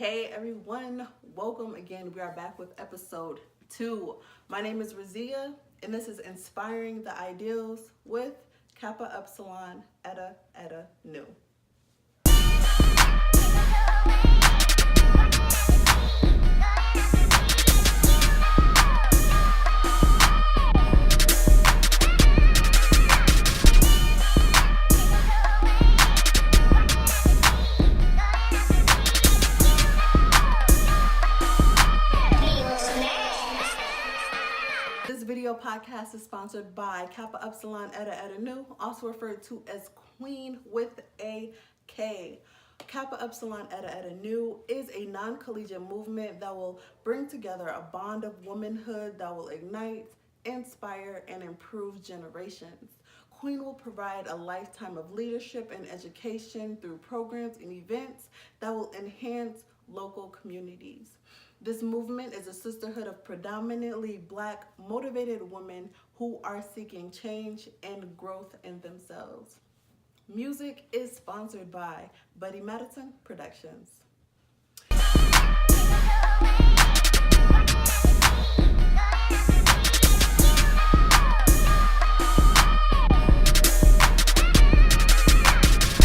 Hey everyone, welcome again. We are back with episode 2. My name is Razia, and this is Inspiring the Ideals with Kappa, Upsilon, Eta Nu. This video podcast is sponsored by Kappa Upsilon Eta Nu, also referred to as Queen with a K. Kappa Upsilon Eta Nu is a non-collegiate movement that will bring together a bond of womanhood that will ignite, inspire, and improve generations. Queen will provide a lifetime of leadership and education through programs and events that will enhance local communities. This movement is a sisterhood of predominantly Black, motivated women who are seeking change and growth in themselves. Music is sponsored by Buddy Madison Productions.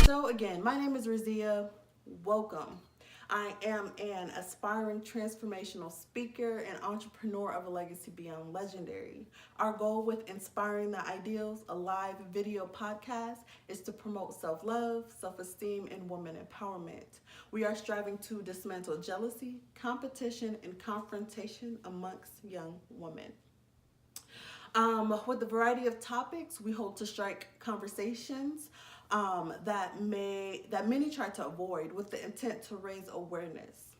So again, my name is Razia. Welcome. I am an aspiring transformational speaker and entrepreneur of a legacy beyond legendary. Our goal with Inspiring the Ideals, a live video podcast, is to promote self-love, self-esteem, and woman empowerment. We are striving to dismantle jealousy, competition, and confrontation amongst young women. With a variety of topics, we hope to strike conversations that many try to avoid with the intent to raise awareness.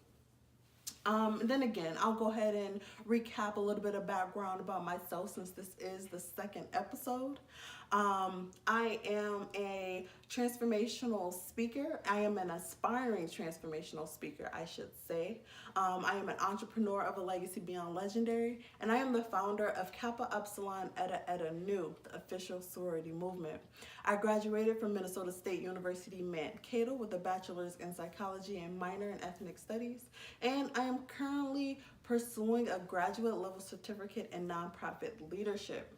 And then again, I'll go ahead and recap a little bit of background about myself since this is the second episode. I am a transformational speaker. I am an aspiring transformational speaker, I should say. I am an entrepreneur of a legacy beyond legendary, and I am the founder of Kappa Upsilon Eta Nu, the official sorority movement. I graduated from Minnesota State University Mankato with a bachelor's in psychology and minor in ethnic studies, and I am currently pursuing a graduate level certificate in nonprofit leadership.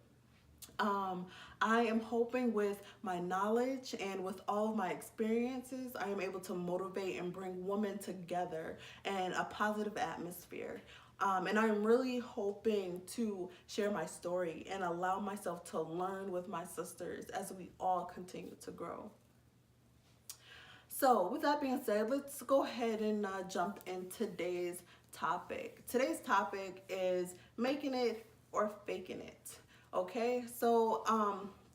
I am hoping with my knowledge and with all of my experiences, I am able to motivate and bring women together in a positive atmosphere. And I'm really hoping to share my story and allow myself to learn with my sisters as we all continue to grow. So with that being said, let's go ahead and jump in today's topic. Today's topic is making it or faking it. Okay, so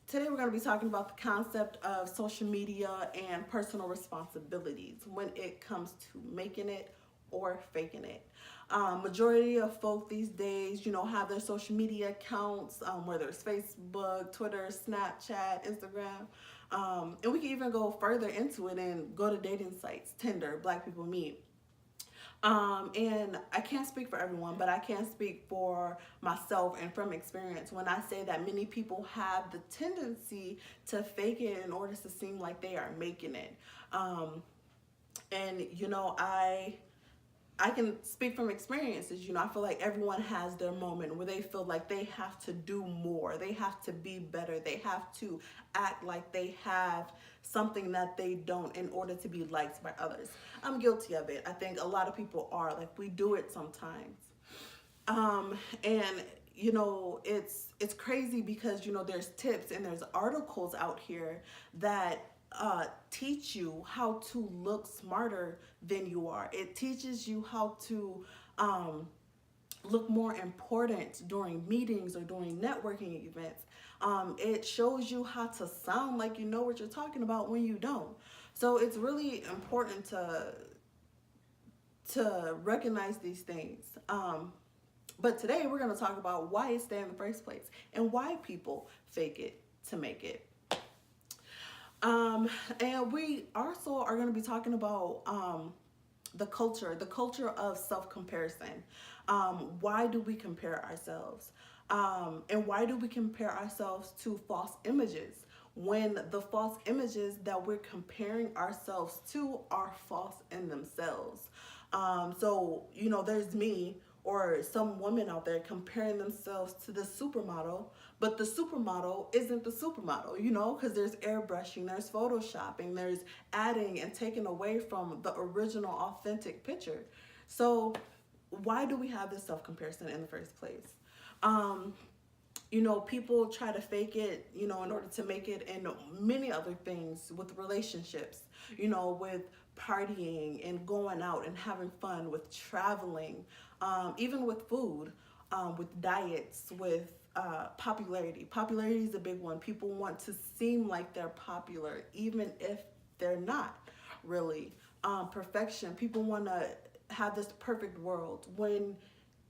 today we're going to be talking about the concept of social media and personal responsibilities when it comes to making it or faking it. Majority of folk these days, have their social media accounts, whether it's Facebook, Twitter, Snapchat, Instagram. And we can even go further into it and go to dating sites, Tinder, Black People Meet. And I can't speak for everyone, but I can speak for myself and from experience when I say that many people have the tendency to fake it in order to seem like they are making it. And I can speak from experiences. I feel like everyone has their moment where they feel like they have to do more. They have to be better. They have to act like they have something that they don't in order to be liked by others. I'm guilty of it. I think a lot of people are. Like, we do it sometimes. And it's crazy because there's tips and there's articles out here that teach you how to look smarter than you are. It teaches you how to look more important during meetings or during networking events. It shows you how to sound like you know what you're talking about when you don't. So it's really important to recognize these things. But today we're going to talk about why it's there in the first place and why people fake it to make it. And we also are going to be talking about the culture of self-comparison. Why do we compare ourselves? And why do we compare ourselves to false images when the false images that we're comparing ourselves to are false in themselves? So, there's me or some women out there comparing themselves to the supermodel, but the supermodel isn't the supermodel, because there's airbrushing, there's photoshopping, there's adding and taking away from the original authentic picture. So why do we have this self-comparison in the first place? People try to fake it, in order to make it in many other things with relationships, with partying and going out and having fun, with traveling, even with food, with diets, with popularity. Popularity is a big one. People want to seem like they're popular, even if they're not really. Perfection. People want to have this perfect world when,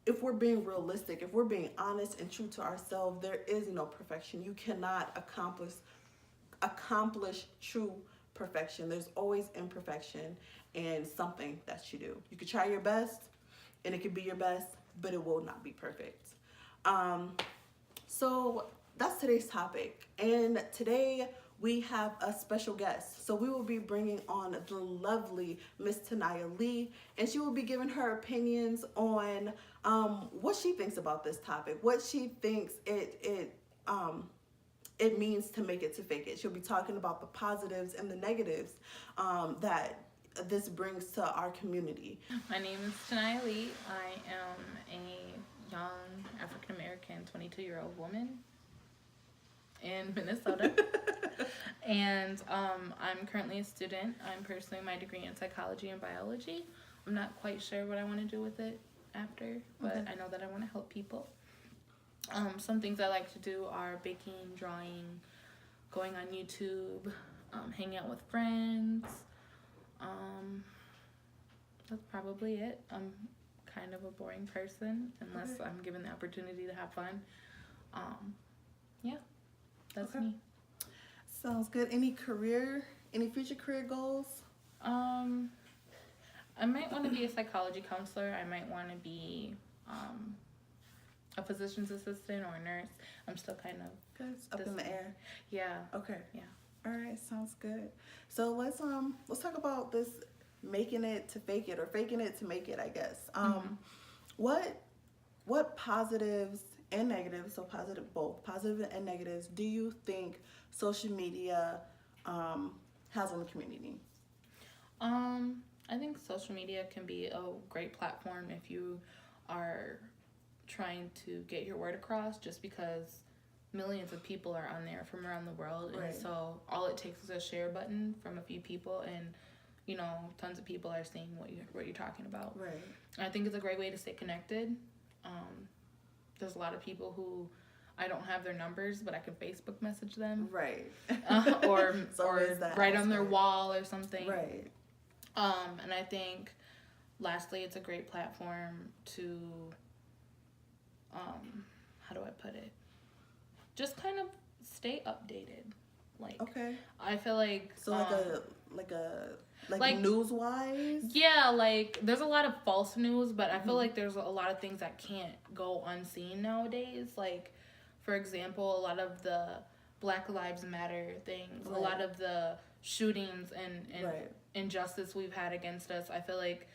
if we're being realistic, if we're being honest and true to ourselves, there is no perfection. You cannot accomplish true perfection. There's always imperfection in something that you do. You could try your best, and it could be your best, but it will not be perfect. So that's today's topic. And today we have a special guest. So we will be bringing on the lovely Miss Tanaya Lee, and she will be giving her opinions on what she thinks about this topic, what she thinks it means to make it to fake it. She'll be talking about the positives and the negatives that this brings to our community. My name is Tanaya Lee. I am a young African-American 22-year-old woman in Minnesota. And I'm currently a student. I'm pursuing my degree in psychology and biology. I'm not quite sure what I want to do with it after, but I know that I want to help people. Some things I like to do are baking, drawing, going on YouTube, hanging out with friends. That's probably it. I'm kind of a boring person unless I'm given the opportunity to have fun. Yeah, that's me. Sounds good. Any future career goals? I might want to be a psychology counselor. I might want to be a physician's assistant or a nurse. I'm still kind of up in the air. Yeah. Okay. Yeah. All right. Sounds good. So let's talk about this making it to fake it, or faking it to make it, I guess. What positives and negatives, so both positive and negatives, do you think social media has on the community? I think social media can be a great platform if you are trying to get your word across, just because millions of people are on there from around the world. Right. And so all it takes is a share button from a few people, and tons of people are seeing what you're talking about. Right. And I think it's a great way to stay connected. There's a lot of people who I don't have their numbers, but I can Facebook message them. Right. Or that write on their wall or something. Right. And I think lastly, it's a great platform to how do I put it? Just kind of stay updated. I feel like like news-wise? Yeah, there's a lot of false news, but I feel like there's a lot of things that can't go unseen nowadays. For example, a lot of the Black Lives Matter things, a lot of the shootings and injustice we've had against us. I feel like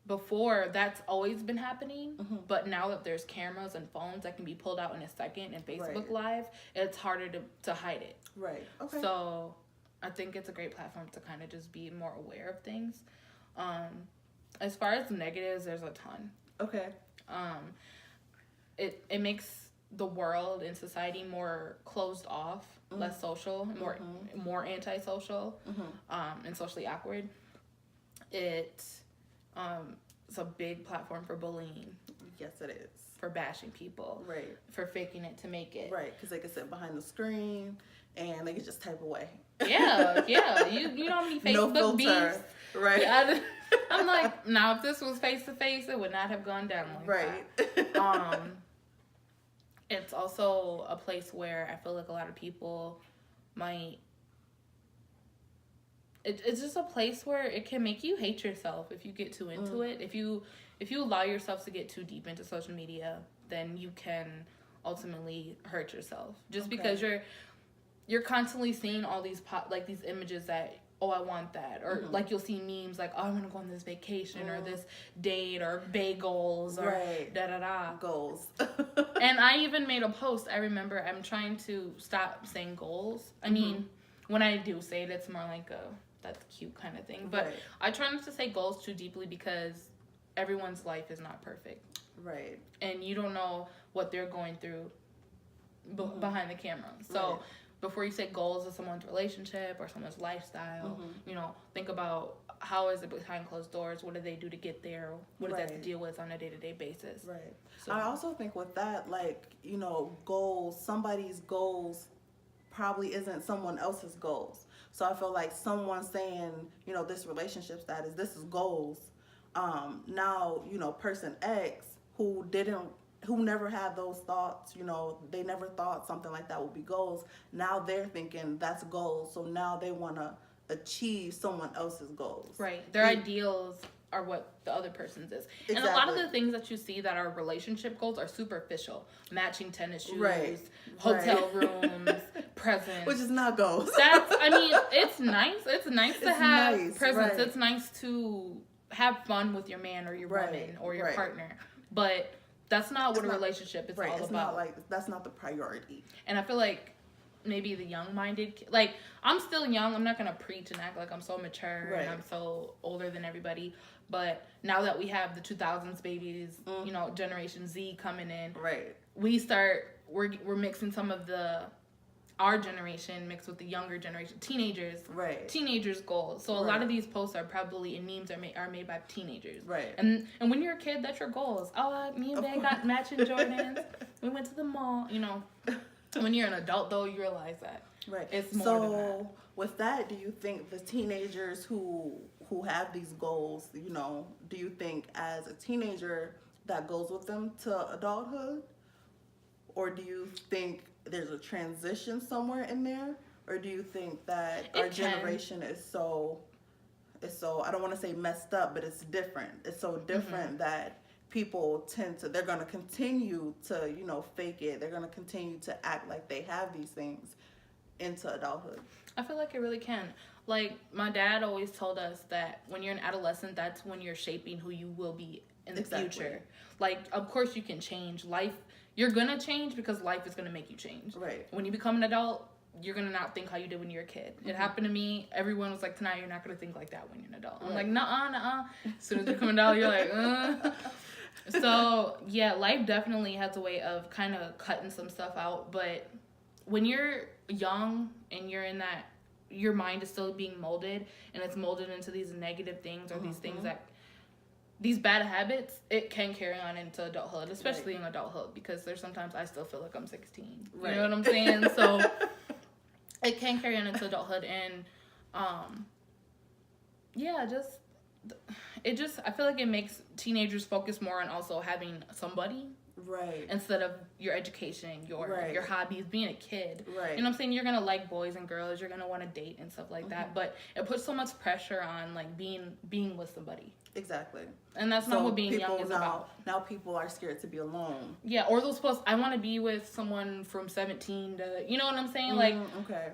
before, that's always been happening, but now that there's cameras and phones that can be pulled out in a second and Facebook Live, it's harder to hide it. Right. Okay. So I think it's a great platform to kind of just be more aware of things. As far as negatives, there's a ton. Okay. It makes the world and society more closed off, less social, more antisocial, and socially awkward. It's a big platform for bullying. Yes, it is. For bashing people. Right. For faking it to make it. Right, because they can sit behind the screen and they can just type away. Yeah. You know how many Facebook beefs? Right. Yeah, I'm like, now if this was face to face, it would not have gone down like that. It's also a place where I feel like a lot of people might. It's just a place where it can make you hate yourself if you get too into it. If you allow yourself to get too deep into social media, then you can ultimately hurt yourself. Just because you're constantly seeing all these these images that oh, I want that. Or like you'll see memes like, oh, I want to go on this vacation or this date or bagels or da-da-da. Goals. And I even made a post. I remember I'm trying to stop saying goals. I mean, when I do say it, it's more like a, that's cute kind of thing. But I try not to say goals too deeply because everyone's life is not perfect. Right. And you don't know what they're going through behind the camera. So before you set goals of someone's relationship or someone's lifestyle, you know, think about how is it behind closed doors? What do they do to get there? What does that have to deal with on a day-to-day basis? Right. So I also think with that, like, you know, goals, somebody's goals probably isn't someone else's goals. So I feel like someone saying, you know, this relationship status, this is goals. Now, you know, person X who never had those thoughts, you know, they never thought something like that would be goals. Now they're thinking that's goals. So now they want to achieve someone else's goals. Right. Their ideals are what the other person's is. Exactly. And a lot of the things that you see that are relationship goals are superficial. Matching tennis shoes, hotel rooms, presents. Which is not goals. That's, I mean, it's nice. It's nice to have presents. Right. It's nice to have fun with your man or your woman or your partner. But that's not what a relationship is all about. Not like, that's not the priority. And I feel like maybe the young-minded, like, I'm still young. I'm not going to preach and act like I'm so mature and I'm so older than everybody. But now that we have the 2000s babies, you know, Generation Z coming in, we're mixing some of our generation mixed with the younger generation, teenagers' goals. So a lot of these posts are probably, and memes are made by teenagers. Right. And when you're a kid, that's your goals. Oh, me and Ben got matching Jordans. We went to the mall, you know. When you're an adult, though, you realize that. Right. It's more than that. With that, do you think the teenagers who have these goals, you know, do you think as a teenager that goes with them to adulthood? Or do you think there's a transition somewhere in there? Or do you think that our generation is so, I don't want to say messed up, but it's different. It's so different that people they're going to continue to, you know, fake it. They're going to continue to act like they have these things into adulthood. I feel like it really can. Like, my dad always told us that when you're an adolescent, that's when you're shaping who you will be in the future. Like, of course you can change. Life, you're going to change because life is going to make you change. Right. When you become an adult, you're going to not think how you did when you were a kid. It happened to me. Everyone was like, tonight, you're not going to think like that when you're an adult. I'm like, nuh-uh. As soon as you become an adult, you're like, So, yeah, life definitely has a way of kind of cutting some stuff out. But when you're young and you're in that, your mind is still being molded, and it's molded into these negative things or these things that, these bad habits, it can carry on into adulthood, especially in adulthood, because there's sometimes I still feel like I'm 16. You know what I'm saying? So it can carry on into adulthood, and I feel like it makes teenagers focus more on also having somebody. Right. Instead of your education, your hobbies, being a kid. Right. You know what I'm saying? You're going to like boys and girls. You're going to want to date and stuff like that. But it puts so much pressure on, like, being with somebody. Exactly. And that's not what being young is about. Now people are scared to be alone. Yeah, or those posts, I want to be with someone from 17 to, you know what I'm saying? Like,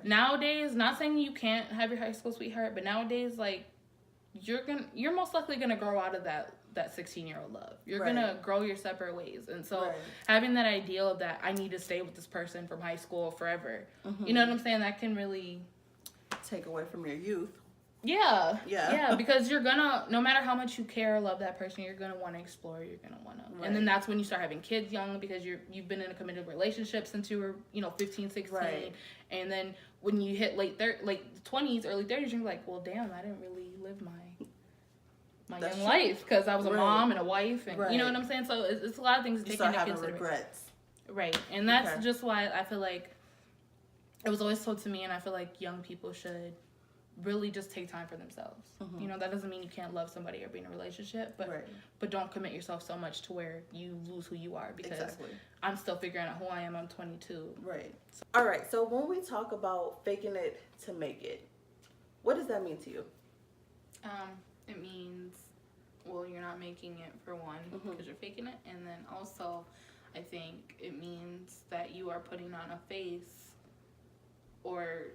nowadays, not saying you can't have your high school sweetheart, but nowadays, like, you're most likely going to grow out of that 16-year-old love. You're going to grow your separate ways. And so having that ideal of that, I need to stay with this person from high school forever. You know what I'm saying? That can really take away from your youth. Yeah, because you're going to, no matter how much you care or love that person, you're going to want to explore, you're going to want to. And then that's when you start having kids young, because you've been in a committed relationship since you were, 15, 16. And then when you hit late 20s, early 30s, you're like, well, damn, I didn't really live my young life, because I was a mom and a wife, and you know what I'm saying? So it's a lot of things to take into consideration. Regrets. Right. And that's just why I feel like it was always told to me, and I feel like young people should really just take time for themselves. You know, that doesn't mean you can't love somebody or be in a relationship, but don't commit yourself so much to where you lose who you are, because I'm still figuring out who I am. I'm 22. Right. All right. So when we talk about faking it to make it, what does that mean to you? It means, well, you're not making it, for one, because you're faking it. And then also, I think it means that you are putting on a face, or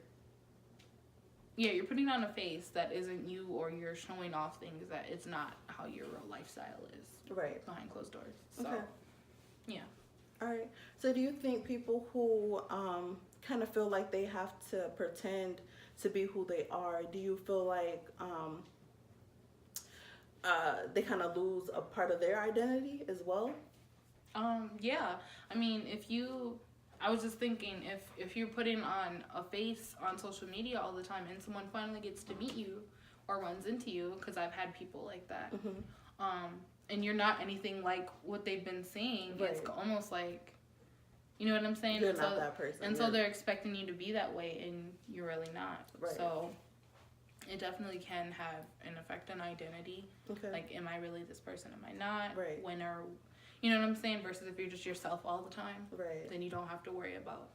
Yeah, you're putting on a face that isn't you, or you're showing off things that it's not how your real lifestyle is. Right. Behind closed doors. So, Okay. yeah. All right. So do you think people who kind of feel like they have to pretend to be who they are, do you feel like they kind of lose a part of their identity as well? Yeah. I mean, I was just thinking, if you're putting on a face on social media all the time, and someone finally gets to meet you or runs into you, because I've had people like that, and you're not anything like what they've been saying, Right. It's almost like, you know what I'm saying? You're not that person. And so they're expecting you to be that way, and you're really not. Right. So it definitely can have an effect on identity. Okay. Like, am I really this person? Am I not? Right. You know what I'm saying? Versus if you're just yourself all the time, Right. then you don't have to worry about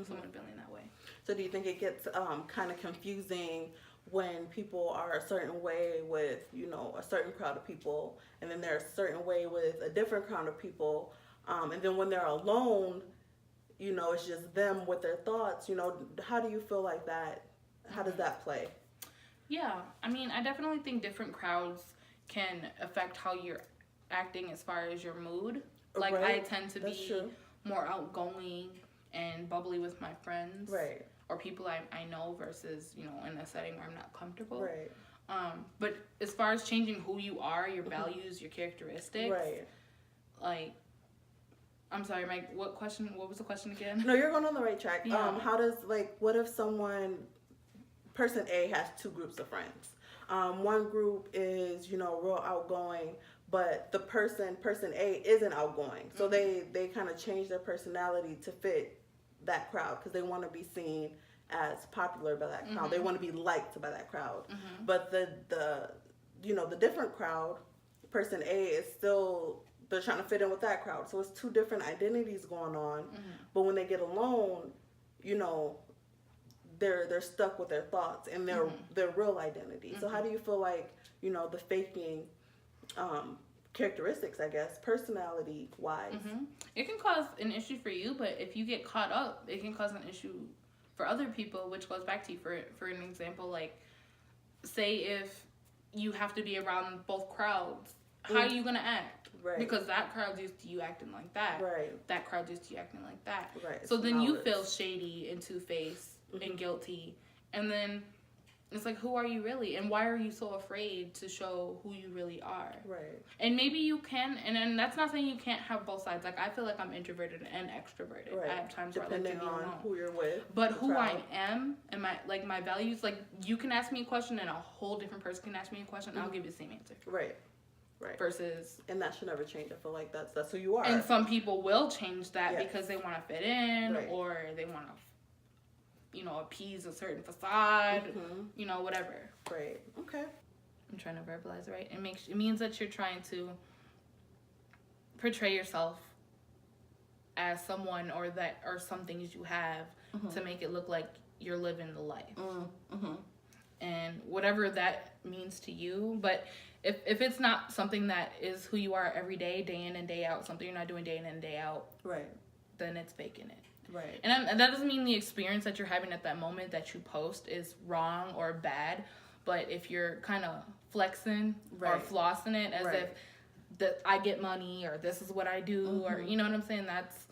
someone feeling that way. So do you think it gets kind of confusing when people are a certain way with, you know, a certain crowd of people, and then they're a certain way with a different crowd of people, and then when they're alone, you know, it's just them with their thoughts, you know, how do you feel like that? How does that play? Yeah, I mean, I definitely think different crowds can affect how you're acting as far as your mood. Like, Right. I tend to That's be true. more outgoing and bubbly with my friends. Right. Or people I know versus, you know, in a setting where I'm not comfortable. Right. But as far as changing who you are, your values, your characteristics. Right. Like, I'm sorry, Mike, what was the question again? No, you're going on the right track. Yeah. How does, like, what if person A has two groups of friends? One group is, you know, real outgoing, but the person A isn't outgoing. So they kind of change their personality to fit that crowd because they want to be seen as popular by that crowd. They want to be liked by that crowd. But the you know, the different crowd, person A is still, they're trying to fit in with that crowd. So it's two different identities going on. But when they get alone, you know, they're stuck with their thoughts and their real identity. So how do you feel like, you know, the faking characteristics, I guess, personality wise? It can cause an issue for you, but if you get caught up, it can cause an issue for other people, which goes back to you. For an example, like, say if you have to be around both crowds, how are you gonna act? Right. Because that crowd's used to you acting like that. Right. That crowd's used to you acting like that. Right. So then you feel shady and two-faced and guilty, and then it's like, who are you really, and why are you so afraid to show who you really are? Right. And maybe you can, and that's not saying you can't have both sides. Like, I feel like I'm introverted and extroverted. Right. I have times Depending where I like to be on alone. who you're with. But the who crowd. I am and my values, like, you can ask me a question and a whole different person can ask me a question and I'll give you the same answer. Right. Right. Versus, And that should never change. I feel like that's who you are. and some people will change that Yes. because they want to fit in, Right. or they want to, you know, appease a certain facade, you know, whatever. Right. Okay. I'm trying to verbalize it right. It means that you're trying to portray yourself as someone or some things you have to make it look like you're living the life. And whatever that means to you. But if it's not something that is who you are every day, day in and day out, something you're not doing day in and day out, Right. then it's faking it. Right. And that doesn't mean the experience that you're having at that moment that you post is wrong or bad. But if you're kind of flexing or Right. flossing it as Right. if that I get money or this is what I do or, you know what I'm saying, that's,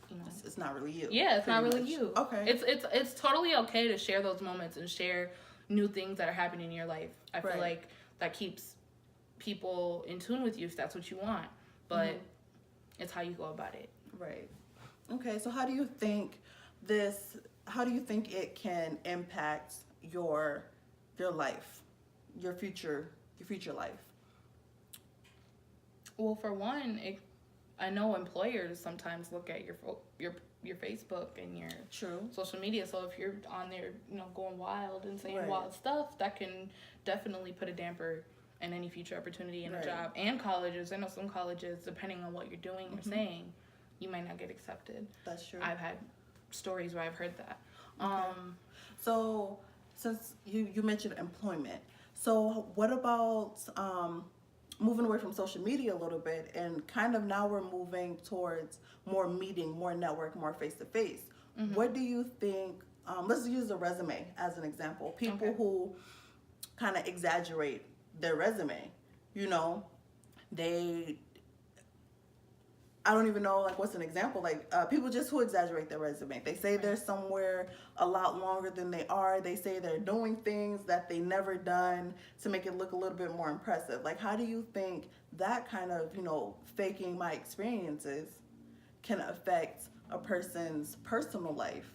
you know, It's not really you. yeah, it's not pretty really much. you. Okay. It's totally okay to share those moments and share new things that are happening in your life. I feel Right. like that keeps people in tune with you if that's what you want. But it's how you go about it. Right. Okay. So how do you think it can impact your life, your future life? Well, for one, I know employers sometimes look at your Facebook and your True. social media. So if you're on there, you know, going wild and saying Right. wild stuff, that can definitely put a damper in any future opportunity in Right. a job. And colleges, I know some colleges, depending on what you're doing or saying, you might not get accepted. That's true. I've had stories where I've heard that. So since you mentioned employment, so what about moving away from social media a little bit, and kind of now we're moving towards more meeting, more network, more face-to-face. What do you think let's use the resume as an example. People Okay. who kind of exaggerate their resume, you know, I don't even know, like, what's an example? Like, people just who exaggerate their resume. They say they're somewhere a lot longer than they are. They say they're doing things that they never done to make it look a little bit more impressive. Like, how do you think that kind of, you know, faking my experiences can affect a person's personal life?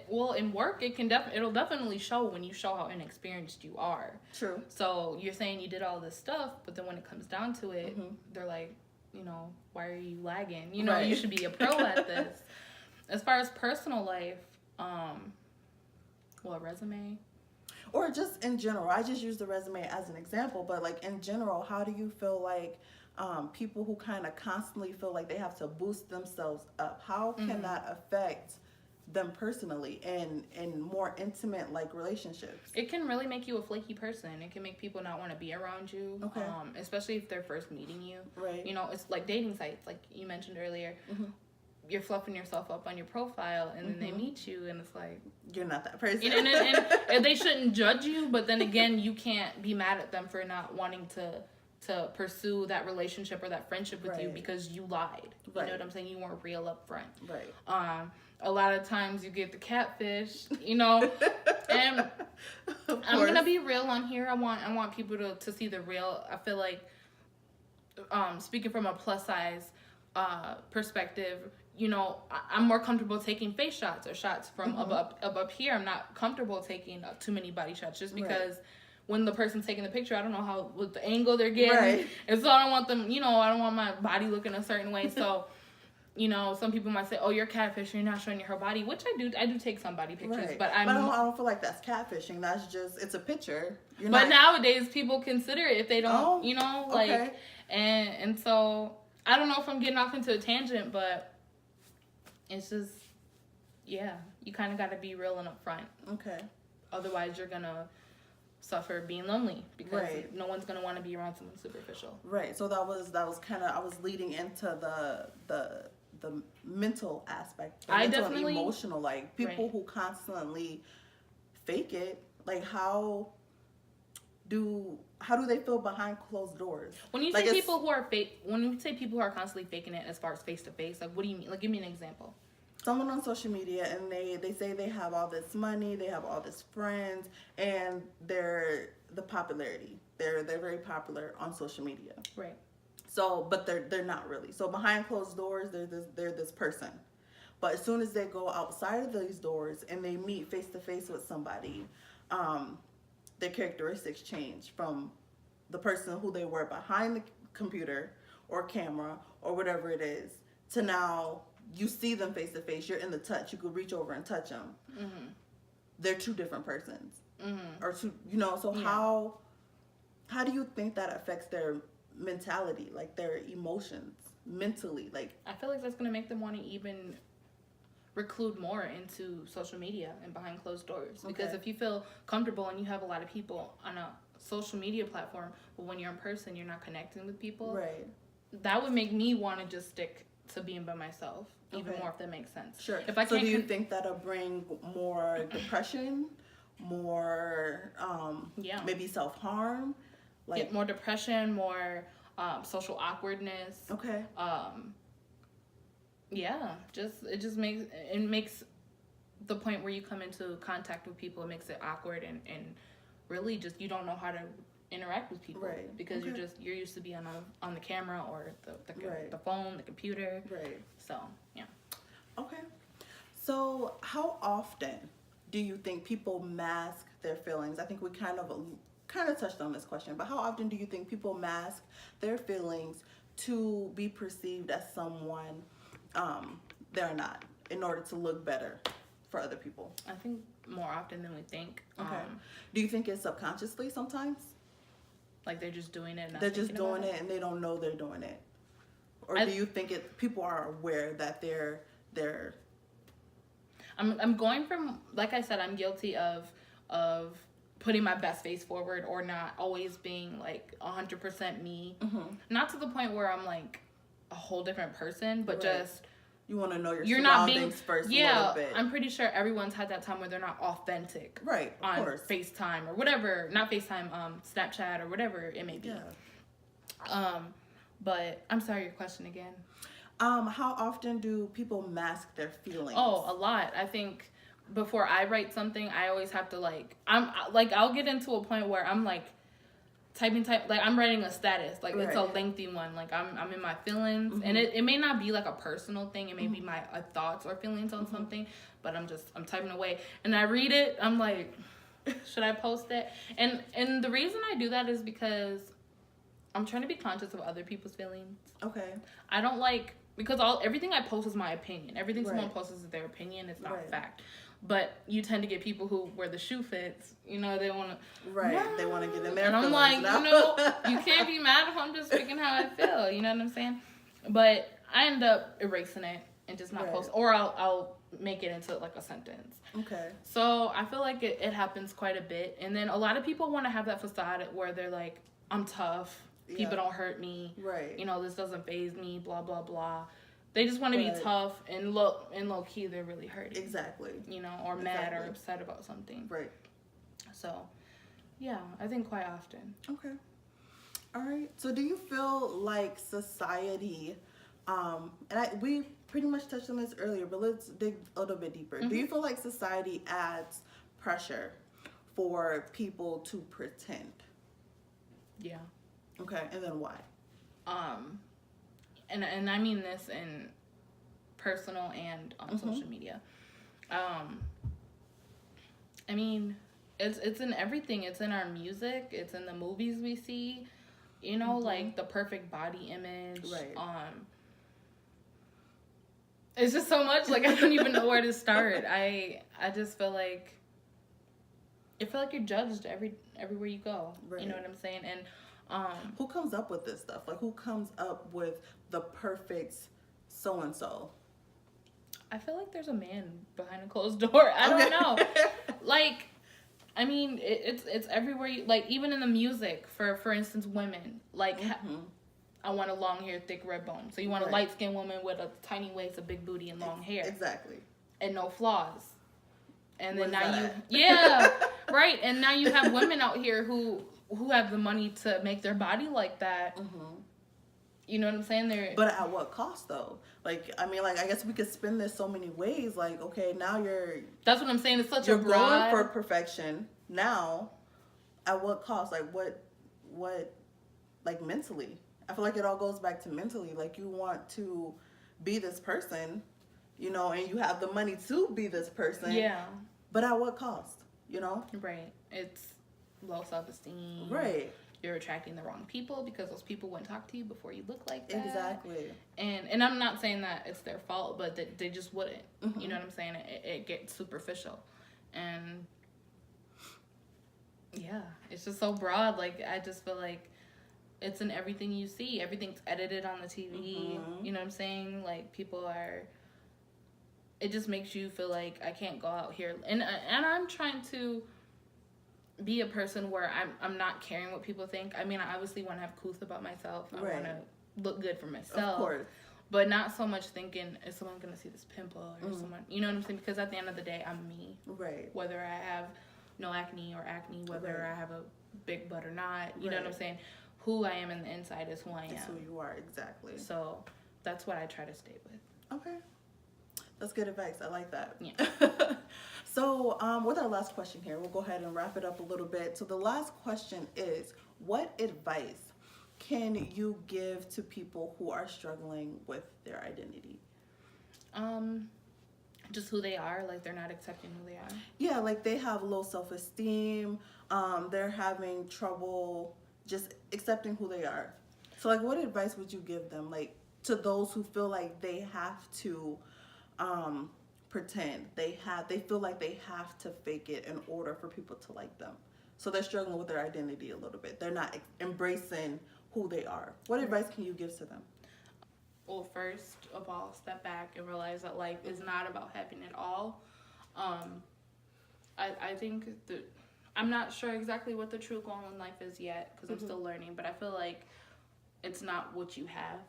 Well, in work, it'll definitely show when you show how inexperienced you are. True. So you're saying you did all this stuff, but then when it comes down to it, Mhm. they're like, you know, why are you lagging? You know, Right. you should be a pro at this. As far as personal life, well, resume. Or just in general, I just use the resume as an example, but like in general, how do you feel like people who kind of constantly feel like they have to boost themselves up, how can that affect them personally and in more intimate like relationships? It can really make you a flaky person. It can make people not want to be around you, Okay. Especially if they're first meeting you. Right. You know, it's like dating sites, like you mentioned earlier. Mhm. You're fluffing yourself up on your profile, and then they meet you, and it's like, You're not that person. and they shouldn't judge you, but then again, you can't be mad at them for not wanting to pursue that relationship or that friendship with you Right. because you lied. You know Right. what I'm saying? You weren't real up front. Right. A lot of times you get the catfish, you know, and Of I'm gonna course. be real on here. I want people to see the real. I feel like, speaking from a plus size perspective, you know, I'm more comfortable taking face shots or shots from up here. I'm not comfortable taking too many body shots just because when the person's taking the picture, I don't know what the angle they're getting, Right. and so I don't want them. You know, I don't want my body looking a certain way. So. You know, some people might say, "Oh, you're catfish. You're not showing her body," which I do. I do take some body pictures, Right. but I don't feel like that's catfishing. That's just, it's a picture. But nowadays, people consider it if they don't, Oh, you know, like, okay. and so I don't know if I'm getting off into a tangent, but it's just, yeah, you kind of got to be real and upfront. Okay. Otherwise, you're gonna suffer being lonely because Right. no one's gonna want to be around someone superficial. Right. So that was kind of, I was leading into the mental aspect, the I mental definitely- and emotional, like people Right. who constantly fake it, like how do they feel behind closed doors? When you Like, say it's- people who are fake, when you say people who are constantly faking it as far as face to face, like what do you mean? Like give me an example. Someone on social media and they say they have all this money, they have all this friends, and they're the popularity. They're very popular on social media. Right. So, but they're not really. So behind closed doors, they're this person. But as soon as they go outside of these doors and they meet face to face with somebody, their characteristics change from the person who they were behind the computer or camera or whatever it is to now you see them face to face. You're in the touch. You could reach over and touch them. Mm-hmm. They're two different persons, Mm-hmm. or two. You know. So Yeah. how do you think that affects their mentality, like their emotions, mentally? Like, I feel like that's gonna make them want to even reclude more into social media and behind closed doors. Because Okay. if you feel comfortable and you have a lot of people on a social media platform, but when you're in person, you're not connecting with people. right. That would make me want to just stick to being by myself, even Okay. more, if that makes sense. Sure. If I So can't do you think that'll bring more depression, more Yeah. maybe self-harm? Like, get more depression, more social awkwardness. okay. Yeah, it makes the point where you come into contact with people, it makes it awkward and really just you don't know how to interact with people. Right. Because Okay. you're used to be on the camera or Right. the phone, the computer. Right. So yeah. Okay. So how often do you think people mask their feelings? I think we kind of touched on this question, but how often do you think people mask their feelings to be perceived as someone they're not, in order to look better for other people? I think more often than we think. Okay. Do you think it's subconsciously sometimes? Like they're just doing it. And not They're just thinking about doing it and they don't know they're doing it? Or I- do you think people are aware that they're I'm going from, like I said, I'm guilty of putting my best face forward or not always being like 100% me. Mhm. Not to the point where I'm like a whole different person, but Right. just You want to know your you're not being surroundings first a yeah. little bit. I'm pretty sure everyone's had that time where they're not authentic, Right, of on course. FaceTime or whatever, not FaceTime, Snapchat or whatever it may be. Yeah. But I'm sorry, your question again. How often do people mask their feelings? Oh, a lot. I think before I write something, I always have to I'll get into a point where I'm like type like I'm writing a status, like it's a lengthy one, like I'm in my feelings, and it may not be like a personal thing, it may be my thoughts or feelings on something, but I'm typing away and I read it, I'm like, should I post it? And the reason I do that is because I'm trying to be conscious of other people's feelings. Okay. I don't like, because everything I post is my opinion. Everything someone posts is their opinion. It's not fact. But you tend to get people who, where the shoe fits, you know, they want to. Right. They want to get in there. And I'm like, you know, you can't be mad if I'm just speaking how I feel. You know what I'm saying? But I end up erasing it and just not post. Or I'll make it into like a sentence. Okay. So I feel like it happens quite a bit. And then a lot of people want to have that facade where they're like, I'm tough. People don't hurt me. Right. You know, this doesn't faze me, blah, blah, blah. They just want to be tough and low key they're really hurting. Exactly. You know, or mad or upset about something. Right. So, yeah, I think quite often. Okay. All right. So do you feel like society, we pretty much touched on this earlier, but let's dig a little bit deeper. Do you feel like society adds pressure for people to pretend? Yeah. Okay, and then why? And I mean this in personal and on social media. I mean, it's in everything. It's in our music. It's in the movies we see. You know, like the perfect body image. Right. It's just so much. Like I don't even know where to start. I just feel like you're judged everywhere you go. Right. You know what I'm saying? And who comes up with this stuff? Like, who comes up with the perfect so-and-so? I feel like there's a man behind a closed door. I don't know. Like, I mean, it's everywhere. Like, even in the music, for instance, women. Like, I want a long hair, thick red bone. So you want a light-skinned woman with a tiny waist, a big booty, and long hair. Exactly. And no flaws. And then right. And now you have women out here who have the money to make their body like that. You know what I'm saying? But at what cost, though? Like, I mean, like, I guess we could spin this so many ways. Like, okay, now that's what I'm saying. It's such a broad... You're going for perfection. Now, at what cost? Like, what, like, mentally? I feel like it all goes back to mentally. Like, you want to be this person, you know, and you have the money to be this person. Yeah. But at what cost, you know? Right. It's low self-esteem. Right. You're attracting the wrong people because those people wouldn't talk to you before you look like that. Exactly. And I'm not saying that it's their fault, but that they just wouldn't. You know what I'm saying? It gets superficial. And yeah, it's just so broad. Like, I just feel like it's in everything you see. Everything's edited on the TV. You know what I'm saying? Like, people are... It just makes you feel like I can't go out here. And I'm trying to be a person where I'm not caring what people think. I mean, I obviously want to have couth about myself. I want to look good for myself. Of course. But not so much thinking, is someone going to see this pimple? Or someone... You know what I'm saying? Because at the end of the day, I'm me. Right. Whether I have no acne or acne, whether I have a big butt or not. You know what I'm saying? Who I am in the inside is who I am. It's who you are, exactly. So that's what I try to stay with. Okay. That's good advice. I like that. Yeah. So with our last question here, we'll go ahead and wrap it up a little bit. So the last question is, what advice can you give to people who are struggling with their identity? Just who they are, like they're not accepting who they are. Yeah, like they have low self-esteem. They're having trouble just accepting who they are. So like, what advice would you give them, like to those who feel like they have to pretend, they feel like they have to fake it in order for people to like them? So they're struggling with their identity a little bit. They're not embracing who they are. What advice can you give to them? Well, first of all, step back and realize that life is not about having it all. I think that I'm not sure exactly what the true goal in life is yet because I'm still learning, but I feel like it's not what you have,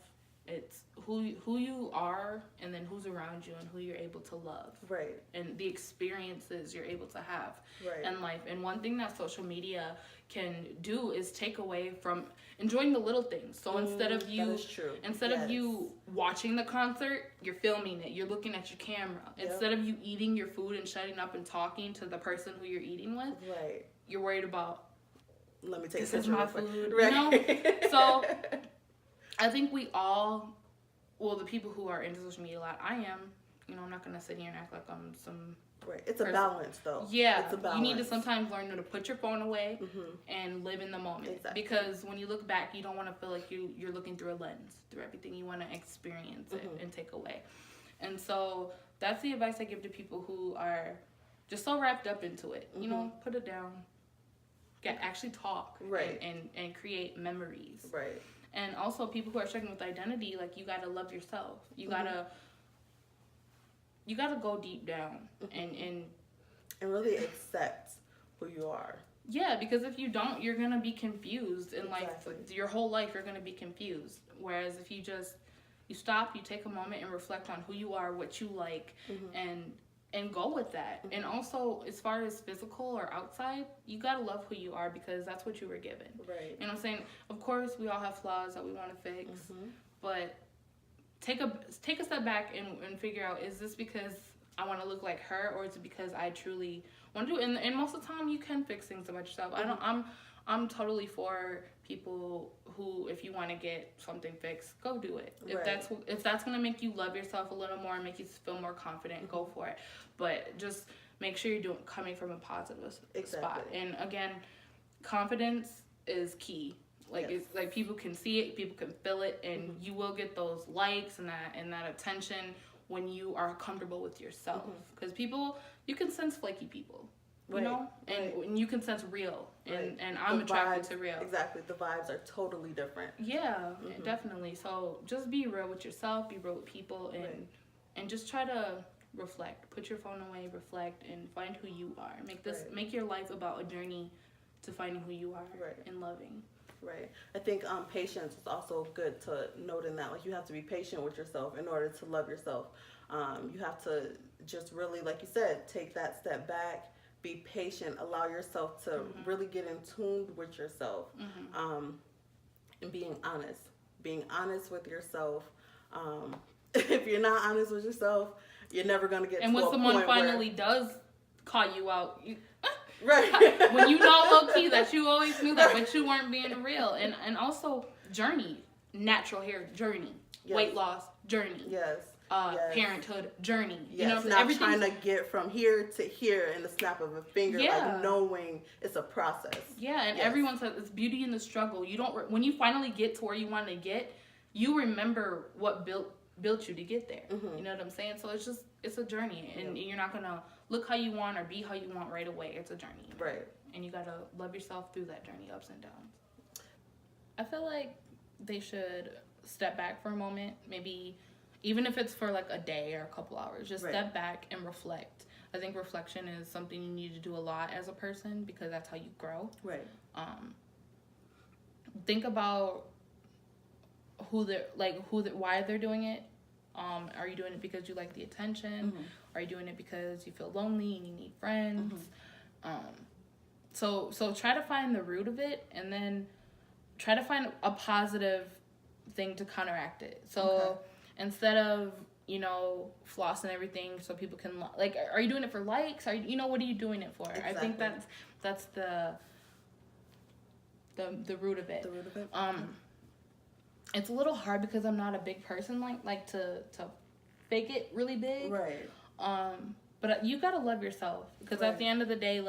It's who you are, and then who's around you, and who you're able to love. Right. And the experiences you're able to have Right. in life. And one thing that social media can do is take away from enjoying the little things. So instead of you, that is true. instead Yes. of you watching the concert, you're filming it. You're looking at your camera. Yep. Instead of you eating your food and shutting up and talking to the person who you're eating with, Right. you're worried about, Let me take this a is picture my real quick. food. Right. You know? So I think we all, well, the people who are into social media a lot, I am, you know, I'm not going to sit here and act like I'm some... Right. It's a balance, though. Yeah. It's a balance. You need to sometimes learn to put your phone away Mm-hmm. and live in the moment. Exactly. Because when you look back, you don't want to feel like you're looking through a lens, through everything. You want to experience it and take away. And so that's the advice I give to people who are just so wrapped up into it. You know, put it down. Actually talk. Right. And create memories. Right. And also people who are struggling with identity, like, you got to love yourself. You got to go deep down and really accept who you are. yeah, because if you don't, you're going to be confused in life. Exactly. Your whole life, you're going to be confused. Whereas if you stop, you take a moment and reflect on who you are, what you like, and go with that. And also, as far as physical or outside, you got to love who you are, because that's what you were given. Right. You know what I'm saying? Of course, we all have flaws that we want to fix, but take a step back and figure out, is this because I want to look like her, or is it because I truly want to do it? And most of the time, you can fix things about yourself. I'm totally for people who, if you want to get something fixed, go do it. Right. If that's gonna make you love yourself a little more and make you feel more confident, go for it. But just make sure you're coming from a positive spot. And again, confidence is key. Like, Yes. it's like, people can see it, people can feel it, and you will get those likes and that attention when you are comfortable with yourself. Because you can sense flaky people, you know, and you can sense real, and I'm attracted to real. Exactly, the vibes are totally different. Yeah, definitely. So just be real with yourself, be real with people, and just try to reflect. Put your phone away, reflect, and find who you are. Make your life about a journey to finding who you are and loving. Right. I think patience is also good to note in that. Like, you have to be patient with yourself in order to love yourself. You have to just really, like you said, take that step back, be patient, allow yourself to really get in tune with yourself, and being honest with yourself. If you're not honest with yourself, you're never going to get to a point where... And when someone finally does call you out... Right. When you know low-key that you always knew that, but you weren't being real. And also, journey. Natural hair, journey. Yes. Weight loss, journey. Yes. Parenthood, journey. Yes. You know, Not trying to get from here to here in the snap of a finger. Yeah. Like, knowing it's a process. Yeah, and everyone says it's beauty in the struggle. You don't... When you finally get to where you want to get, you remember what built you to get there. You know what I'm saying? So it's a journey, and you're not gonna look how you want or be how you want right away. It's a journey, right? And you gotta love yourself through that journey, ups and downs. I feel like they should step back for a moment, maybe even if it's for like a day or a couple hours. Just step back and reflect. I think reflection is something you need to do a lot as a person, because that's how you grow. Right. Think about why they're doing it. Are you doing it because you like the attention? Are you doing it because you feel lonely and you need friends? So try to find the root of it, and then try to find a positive thing to counteract it. So instead of, flossing everything so people can are you doing it for likes? What are you doing it for? Exactly. I think that's the root of it. The root of it. It's a little hard because I'm not a big person like to fake it really big. Right. But you gotta love yourself, because at the end of the day,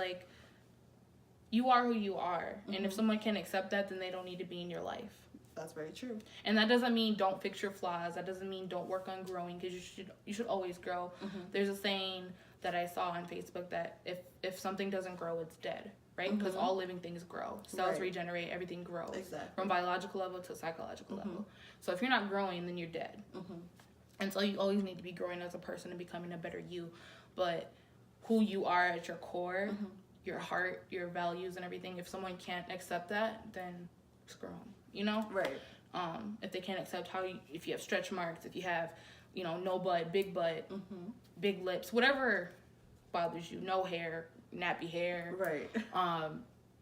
you are who you are, and if someone can accept that, then they don't need to be in your life. That's very true. And that doesn't mean don't fix your flaws. That doesn't mean don't work on growing, because you should always grow. There's a saying that I saw on Facebook that if something doesn't grow, it's dead. Right? Because all living things grow. Cells regenerate, everything grows. Exactly. From biological level to psychological level. So if you're not growing, then you're dead. And so you always need to be growing as a person and becoming a better you. But who you are at your core, your heart, your values and everything, if someone can't accept that, then screw them. Right. if they can't accept if you have stretch marks, if you have, no butt, big lips, whatever bothers you, no hair, nappy hair, right,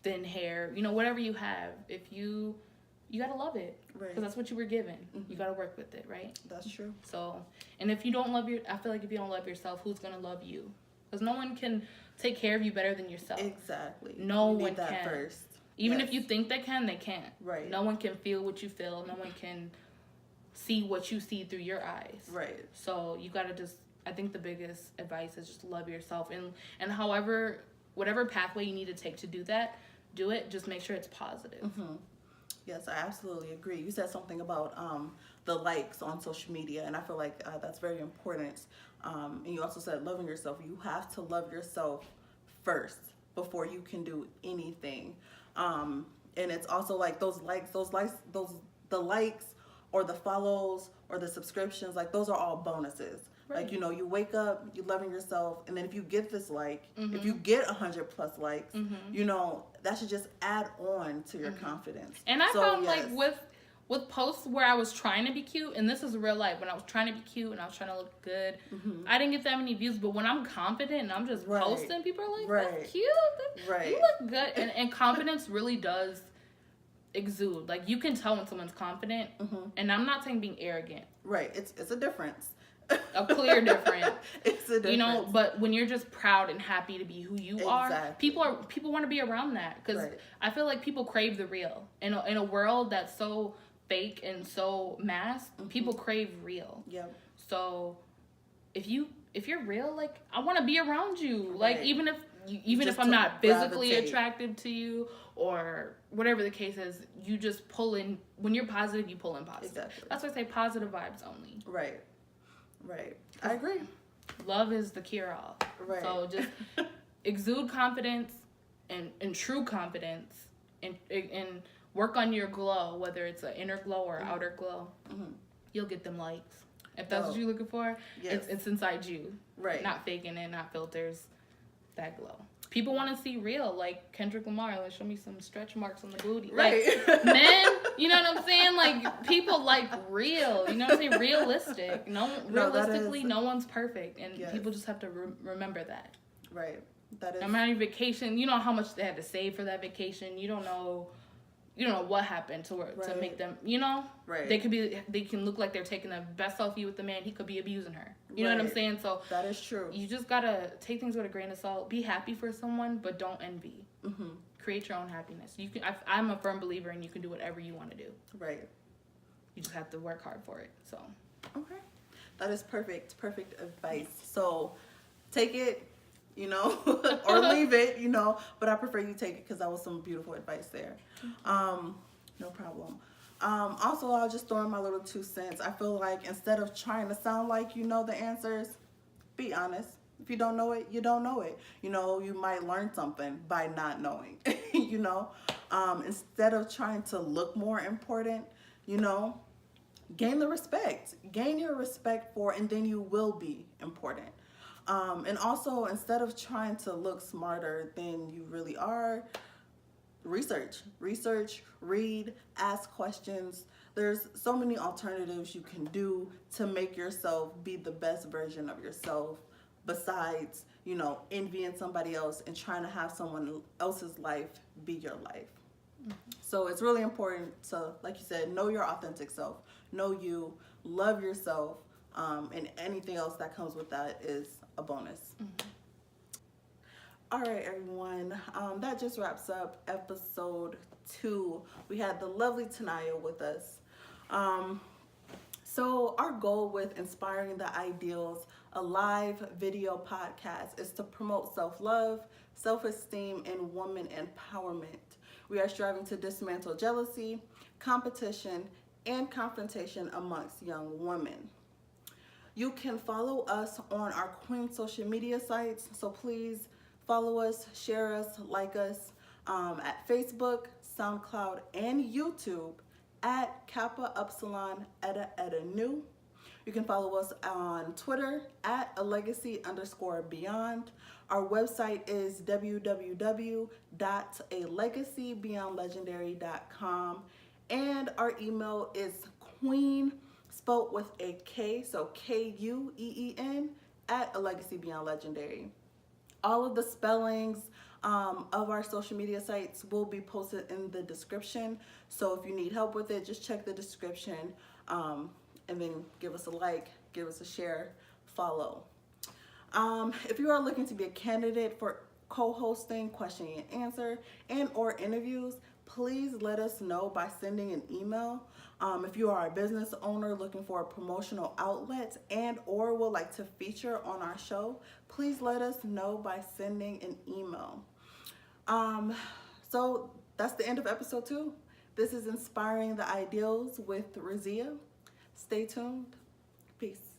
thin hair, whatever you have, if you gotta love it, because that's what you were given. You gotta work with it, right? That's true. So, and if you don't I feel like if you don't love yourself, who's gonna love you? Because no one can take care of you better than yourself. Exactly. No you need one that can. First. Even if you think they can, they can't. Right. No one can feel what you feel. No one can see what you see through your eyes. Right. So you gotta I think the biggest advice is just love yourself, and whatever pathway you need to take to do that, do it. Just make sure it's positive. Yes, I absolutely agree. You said something about the likes on social media, and I feel like that's very important. And you also said loving yourself. You have to love yourself first before you can do anything. And it's also like the likes or the follows or the subscriptions, like those are all bonuses. Right. Like, you wake up, you loving yourself, and then if you get this if you get 100+ likes, that should just add on to your confidence. And I found like with posts where I was trying to be cute, and this is real life, when I was trying to be cute and I was trying to look good, I didn't get that many views, but when I'm confident and I'm just posting, people are like, that's cute, you look good, and confidence really does exude. Like, you can tell when someone's confident, and I'm not saying being arrogant. Right, it's a difference. A clear difference. It's a difference. But when you're just proud and happy to be who you are, people want to be around that, because I feel like people crave the real. In a world that's so fake and so masked, people crave real. Yep. So if you're real, like, I want to be around you. Like, even if I'm not physically attractive to you or whatever the case is, you just pull in. When you're positive, you pull in positive. Exactly. That's why I say positive vibes only. Right. I agree. Love is the cure-all. Right. So just exude confidence and true confidence, and work on your glow, whether it's an inner glow or outer glow. You'll get them likes. If that's what you're looking for, it's inside you. Right. Not faking it, not filters. That glow. People want to see real, like Kendrick Lamar. Like, show me some stretch marks on the booty. Right. Like, men, you know what I'm saying? Like, people like real. You know what I'm saying? Realistic. Realistically, no one's perfect, and people just have to remember that. Right. That is. No matter vacation, you know how much they had to save for that vacation. You don't know what happened to make them. Right. They can look like they're taking the best selfie with the man. He could be abusing her. You know what I'm saying? So that is true. You just gotta take things with a grain of salt. Be happy for someone, but don't envy. Create your own happiness. You can. I'm a firm believer in you can do whatever you want to do. Right. You just have to work hard for it. So. Okay. That is perfect advice. So, take it, or leave it, but I prefer you take it because that was some beautiful advice there. No problem. Also, I'll just throw in my little 2 cents. I feel like instead of trying to sound like you know the answers, be honest. If you don't know it, you don't know it. You might learn something by not knowing, instead of trying to look more important, gain the respect. Gain your respect for, and then you will be important. And also, instead of trying to look smarter than you really are, research, read, ask questions. There's so many alternatives you can do to make yourself be the best version of yourself, besides, envying somebody else and trying to have someone else's life be your life. So it's really important to, like you said, know your authentic self, know you, love yourself, and anything else that comes with that is a bonus. All right, everyone. That just wraps up episode 2. We had the lovely Tanaya with us. So our goal with Inspiring the Ideals, a live video podcast, is to promote self-love, self-esteem, and woman empowerment. We are striving to dismantle jealousy, competition, and confrontation amongst young women. You can follow us on our Queen social media sites, so please follow us, share us, like us at Facebook, SoundCloud, and YouTube at Kappa, Upsilon, Eta New. You can follow us on Twitter at @alegacy_beyond. Our website is www.alegacybeyondlegendary.com. And our email is queen, spelled with a K, so Kueen, at A Legacy Beyond Legendary. All of the spellings of our social media sites will be posted in the description. So if you need help with it, just check the description, and then give us a like, give us a share, follow. If you are looking to be a candidate for co-hosting, question and answer, and or interviews, please let us know by sending an email. If you are a business owner looking for a promotional outlet and or would like to feature on our show, please let us know by sending an email. So that's the end of episode 2. This is Inspiring the Ideals with Razia. Stay tuned. Peace.